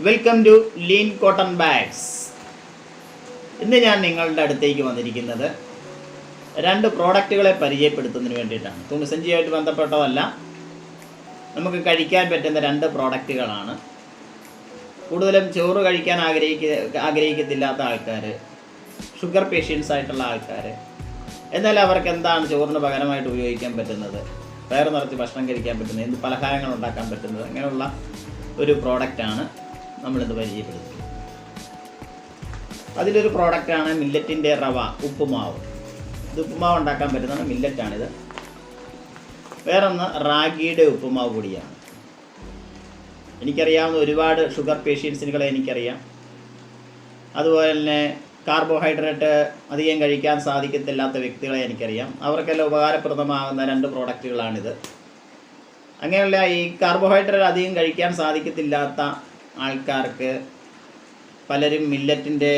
Welcome to lean cotton bags. ഇന്ന് ഞാൻ നിങ്ങളുടെ അടുത്തേക്ക് വന്നിരിക്കുന്നത് രണ്ട് പ്രോഡക്റ്റുകളെ പരിചയപ്പെടുത്തുന്നതിന് വേണ്ടിയിട്ടാണ്. തുണിസഞ്ചിയായിട്ട് ബന്ധപ്പെട്ടതല്ല, നമുക്ക് കഴിക്കാൻ പറ്റുന്ന രണ്ട് പ്രോഡക്റ്റുകളാണ്. കൂടുതലും ചോറ് കഴിക്കാൻ ആഗ്രഹിക്കത്തില്ലാത്ത ആൾക്കാർ, ഷുഗർ പേഷ്യൻസ് ആയിട്ടുള്ള ആൾക്കാർ, എന്നാൽ അവർക്ക് എന്താണ് ചോറിന് പകരമായിട്ട് ഉപയോഗിക്കാൻ പറ്റുന്നത്, വയറ് നിറച്ച് ഭക്ഷണം കഴിക്കാൻ പറ്റുന്നത്, എന്ത് പലഹാരങ്ങൾ ഉണ്ടാക്കാൻ പറ്റുന്നത്, അങ്ങനെയുള്ള ഒരു പ്രോഡക്റ്റാണ് നമ്മളിത് പരിചയപ്പെടുത്തുന്നത്. അതിലൊരു പ്രോഡക്റ്റാണ് മില്ലറ്റിൻ്റെ റവ ഉപ്പുമാവ്. ഇത് ഉപ്പുമാവ് ഉണ്ടാക്കാൻ പറ്റുന്നതാണ്, മില്ലറ്റാണിത്. വേറൊന്ന് റാഗിയുടെ ഉപ്പുമാവ് പൊടിയാണ്. എനിക്കറിയാവുന്ന ഒരുപാട് ഷുഗർ പേഷ്യൻസിനുകളെ എനിക്കറിയാം. അതുപോലെ തന്നെ കാർബോഹൈഡ്രേറ്റ് അധികം കഴിക്കാൻ സാധിക്കത്തില്ലാത്ത വ്യക്തികളെ എനിക്കറിയാം. അവർക്കെല്ലാം ഉപകാരപ്രദമാകുന്ന രണ്ട് പ്രോഡക്റ്റുകളാണിത്. അങ്ങനെയുള്ള ഈ കാർബോഹൈഡ്രേറ്റ് അധികം കഴിക്കാൻ സാധിക്കത്തില്ലാത്ത ആൾക്കാർക്ക് പലരും മില്ലറ്റിൻ്റെ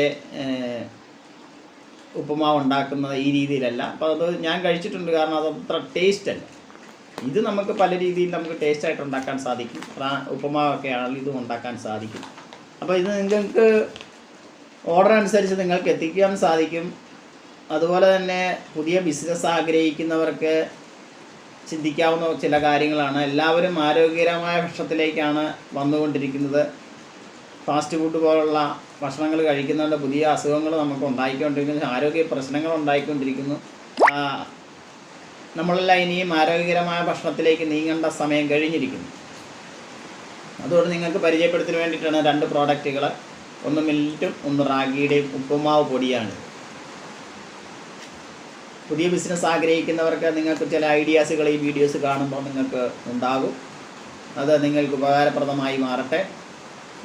ഉപ്പുമാവ് ഉണ്ടാക്കുന്നത് ഈ രീതിയിലല്ല. അപ്പോൾ അത് ഞാൻ കഴിച്ചിട്ടുണ്ട്, കാരണം അതത്ര ടേസ്റ്റ് അല്ല. ഇത് നമുക്ക് പല രീതിയിൽ നമുക്ക് ടേസ്റ്റായിട്ട് ഉണ്ടാക്കാൻ സാധിക്കും. ഉപ്പുമാവൊക്കെ ആണെങ്കിൽ ഇതും ഉണ്ടാക്കാൻ സാധിക്കും. അപ്പോൾ ഇത് നിങ്ങൾക്ക് ഓർഡർ അനുസരിച്ച് നിങ്ങൾക്ക് എത്തിക്കാൻ സാധിക്കും. അതുപോലെ തന്നെ പുതിയ ബിസിനസ് ആഗ്രഹിക്കുന്നവർക്ക് ചിന്തിക്കാവുന്ന ചില കാര്യങ്ങളാണ്. എല്ലാവരും ആരോഗ്യകരമായ ഭക്ഷണത്തിലേക്കാണ് വന്നുകൊണ്ടിരിക്കുന്നത്. ഫാസ്റ്റ് ഫുഡ് പോലുള്ള ഭക്ഷണങ്ങൾ കഴിക്കുന്നതുകൊണ്ട് പുതിയ അസുഖങ്ങൾ നമുക്ക് ഉണ്ടായിക്കൊണ്ടിരിക്കുന്നു, ആരോഗ്യ പ്രശ്നങ്ങൾ ഉണ്ടായിക്കൊണ്ടിരിക്കുന്നു. നമ്മളെല്ലാം ഇനിയും ആരോഗ്യകരമായ ഭക്ഷണത്തിലേക്ക് നീങ്ങേണ്ട സമയം കഴിഞ്ഞിരിക്കുന്നു. അതുകൊണ്ട് നിങ്ങൾക്ക് പരിചയപ്പെടുത്താൻ വേണ്ടിയിട്ടാണ് രണ്ട് പ്രോഡക്റ്റുകൾ. ഒന്ന് മില്ലറ്റും ഒന്ന് റാഗിയുടെയും ഉപ്പുമാവ് പൊടിയാണ്. പുതിയ ബിസിനസ് ആഗ്രഹിക്കുന്നവർക്ക് നിങ്ങൾക്ക് ചില ഐഡിയാസുകൾ ഈ വീഡിയോസ് കാണുമ്പോൾ നിങ്ങൾക്ക് ഉണ്ടാകും. അത് നിങ്ങൾക്ക് ഉപകാരപ്രദമായി മാറട്ടെ.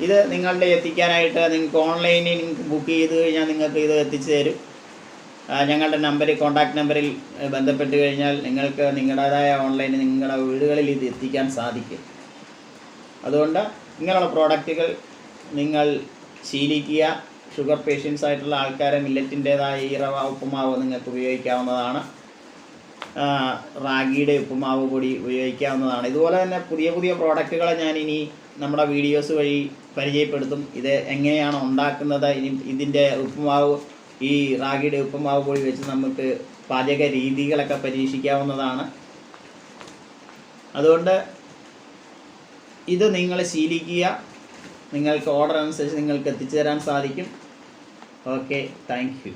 ഇത് നിങ്ങളുടെ എത്തിക്കാനായിട്ട് നിങ്ങൾക്ക് ഓൺലൈനിൽ ബുക്ക് ചെയ്ത് കഴിഞ്ഞാൽ നിങ്ങൾക്ക് ഇത് എത്തിച്ചു തരും. ഞങ്ങളുടെ നമ്പറിൽ, കോൺടാക്റ്റ് നമ്പറിൽ ബന്ധപ്പെട്ട് കഴിഞ്ഞാൽ നിങ്ങൾക്ക് നിങ്ങളുടേതായ ഓൺലൈനിൽ നിങ്ങളുടെ വീടുകളിൽ ഇത് എത്തിക്കാൻ സാധിക്കും. അതുകൊണ്ട് ഇങ്ങനെയുള്ള പ്രോഡക്റ്റുകൾ നിങ്ങൾ ശീലിക്കുക. ഷുഗർ പേഷ്യൻസ് ആയിട്ടുള്ള ആൾക്കാരെ മില്ലറ്റിൻ്റേതായ ഈ റവ ഉപ്പുമാവ് നിങ്ങൾക്ക് ഉപയോഗിക്കാവുന്നതാണ്. റാഗിയുടെ ഉപ്പുമാവ് പൊടി ഉപയോഗിക്കാവുന്നതാണ്. ഇതുപോലെ തന്നെ പുതിയ പുതിയ പ്രോഡക്റ്റുകളെ ഞാൻ ഇനി നമ്മുടെ വീഡിയോസ് വഴി പരിചയപ്പെടുത്തും. ഇത് എങ്ങനെയാണ് ഉണ്ടാക്കുന്നത്, ഇനി ഇതിൻ്റെ ഉപ്പുമാവ്, ഈ റാഗിയുടെ ഉപ്പുമാവ് പൊടി വെച്ച് നമുക്ക് പാചക രീതികളൊക്കെ പരീക്ഷിക്കാവുന്നതാണ്. അതുകൊണ്ട് ഇത് നിങ്ങൾ ശീലിക്കുക. നിങ്ങൾക്ക് ഓർഡർ അനുസരിച്ച് നിങ്ങൾക്ക് എത്തിച്ചു തരാൻ സാധിക്കും. Okay, thank you.